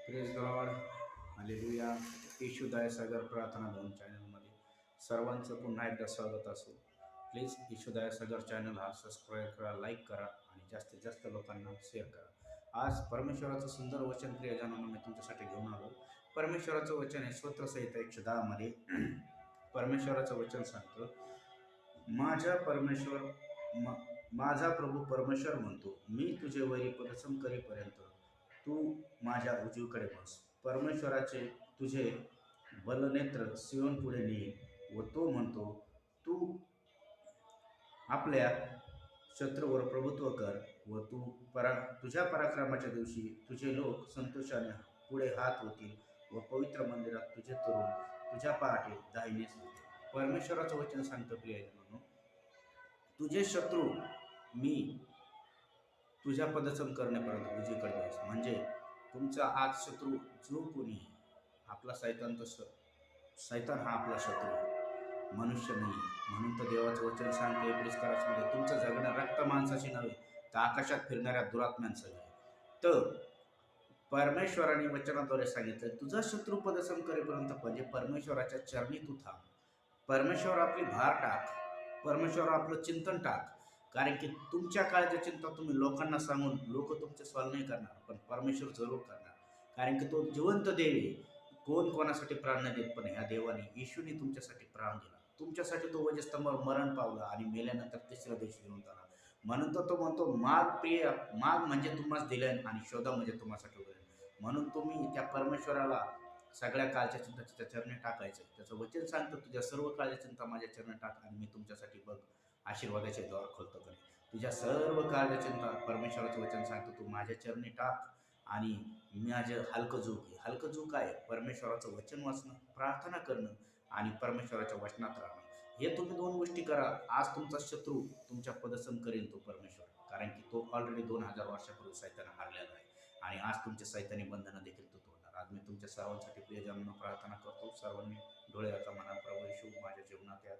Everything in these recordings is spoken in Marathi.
Praise the lord hallelujah. Yeshu Dayasagar प्रार्थना दोन चॅनलमध्ये सर्वांचं पुन्हा एकदा स्वागत असो. प्लीज येशू दयासागर चॅनल हा सबस्क्राईब करा, लाईक करा आणि जास्तीत जास्त लोकांना शेअर करा. आज परमेश्वराचं सुंदर वचन प्रियजनांनो मी तुमच्यासाठी घेऊन आलो. परमेश्वराचं वचन आहे स्तोत्रसंहिता 110 मध्ये. परमेश्वराचं वचन सांगतं, माझा परमेश्वर माझा प्रभू परमेश्वर म्हणतो, मी तुझे वरी पदसम करीपर्यंत तू माझ्या उजवीकडे बस. परमेश्वराचे तुझे बलनेत्र सियोन पुढे नेईल व तो म्हणतो, तू आपल्या शत्रूवर प्रभुत्व कर व तुझ्या पराक्रमाच्या दिवशी तुझे लोक संतोषाने पुढे हात होतील व पवित्र मंदिरात तुझे तरुण तुझ्या पहाटे दाहिनेस होतील. परमेश्वराचं वचन सांगतं प्रियजनांनो, तुझे शत्रू मी तुझ्या पदसम करण्यापर्यंत उजवीकडे बस. म्हणजे तुमचा आज शत्रू जो कोणी आपला सैतान हा आपला शत्रू आहे, मनुष्य नाही. म्हणून तर देवाचं वचन सांगते एप्रिस्कारासमध्ये, तुमचं जगणं रक्त माणसाची नव्हे तर आकाशात फिरणाऱ्या दुरात्म्यांचं आहे. तर परमेश्वराने वचनाद्वारे सांगितलं, तुझा शत्रू पदसम करेपर्यंत म्हणजे परमेश्वराच्या चरणी तू थांब. परमेश्वर आपली भार टाक, परमेश्वर आपलं चिंतन टाक. कारण की तुमच्या काळाच्या चिंता तुम्ही लोकांना सांगून लोक तुमचे सॉल्व नाही करणार, पण परमेश्वर जरूर करणार. कारण की तो जिवंत देव आहे. कोण कोणासाठी प्राण नाही देत, पण ह्या देवाने येशूने तुमच्यासाठी प्राण दिला. तुमच्यासाठी तो वजस्तंभावर मरण पावला आणि मेल्यानंतर तिसऱ्या दिवशी घेऊन आला. म्हणून तर तो म्हणतो, माग म्हणजे तुम्हाला दिलं आणि शोधा म्हणजे तुम्हासाठी उघडेल. म्हणून तुम्ही त्या परमेश्वराला सगळ्या काळच्या चिंता त्याच्या चरणी टाकायचं. त्याचं वचन सांगतं, तुझ्या सर्व काळच्या चिंता माझ्या चरणी टाक आणि मी तुमच्यासाठी बघ आशीर्वादाचे द्वार खोलतो करेल. तुझ्या सर्व काळच्या चिंता परमेश्वराचं वचन सांगतो तू माझ्या चरणी टाक आणि माझं हलकं झूक आहे परमेश्वराचं वचन वाचणं, प्रार्थना करणं आणि परमेश्वराच्या वचनात राहणं. हे तुम्ही दोन गोष्टी करा. आज तुमचा शत्रू तुमच्या पदसम करेल तो परमेश्वर. कारण की तो ऑलरेडी 2000 वर्षापूर्वी सैतान हारलेला आहे आणि आज तुमच्या सैतानी बंधनं देखील तो तोडणार. आज मी तुमच्या सर्वांसाठी प्रियजनांनो प्रार्थना करतो. सर्वांनी डोळे आता म्हणा, प्रभू येशू माझ्या जीवनात या.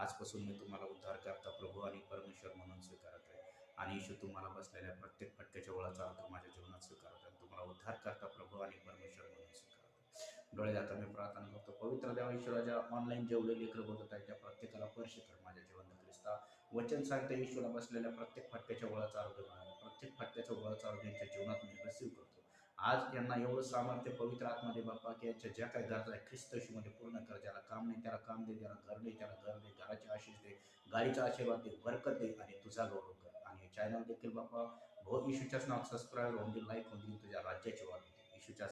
आजपासून मी तुम्हाला उद्धारकर्ता प्रभू आणि परमेश्वर म्हणून स्वीकारत आहे. आणि येशू तुम्हाला बसलेल्या प्रत्येक फटक्याच्या ओळाचा अर्थ माझ्या जीवनात स्वीकारत आहे. तुम्हाला उद्धारकर्ता प्रभू आणि परमेश्वर म्हणून स्वीकारत आहे. डोळे जाता मी प्रार्थना करतो. पवित्र देवा ईश्वराच्या ऑनलाईन जेवढे लेकरं बघत आहेत त्या प्रत्येकाला स्पर्श कर माझ्या जिवंत ख्रिस्ता. वचन सांगता येशूला बसलेल्या प्रत्येक फटक्याच्या ओळाचा आरोग्य मिळाला. प्रत्येक फटक्याच्या ओळाचा आरोग्य यांच्या जीवनात मी रिसीव्ह करतो. आज त्यांना एवढं सामर्थ्य पवित्र आत्मध्ये बाप्पा की यांच्या ज्या काही गरजा आहे ख्रिस्त येशूमध्ये पूर्ण कर. ज्याला काम नाही त्याला काम दे, ज्याला घर नाही त्याला घर दे, घराची आशीष दे, गाडीचा आशीर्वाद दे, बरकत दे आणि तुझा गौरव कर. आणि चॅनल देखील बाप्पा येशूच्याच नावात सबस्क्राईब होऊन दे, लाईक होऊन दे, तुझ्या राज्याची वाढ होते येशूच्या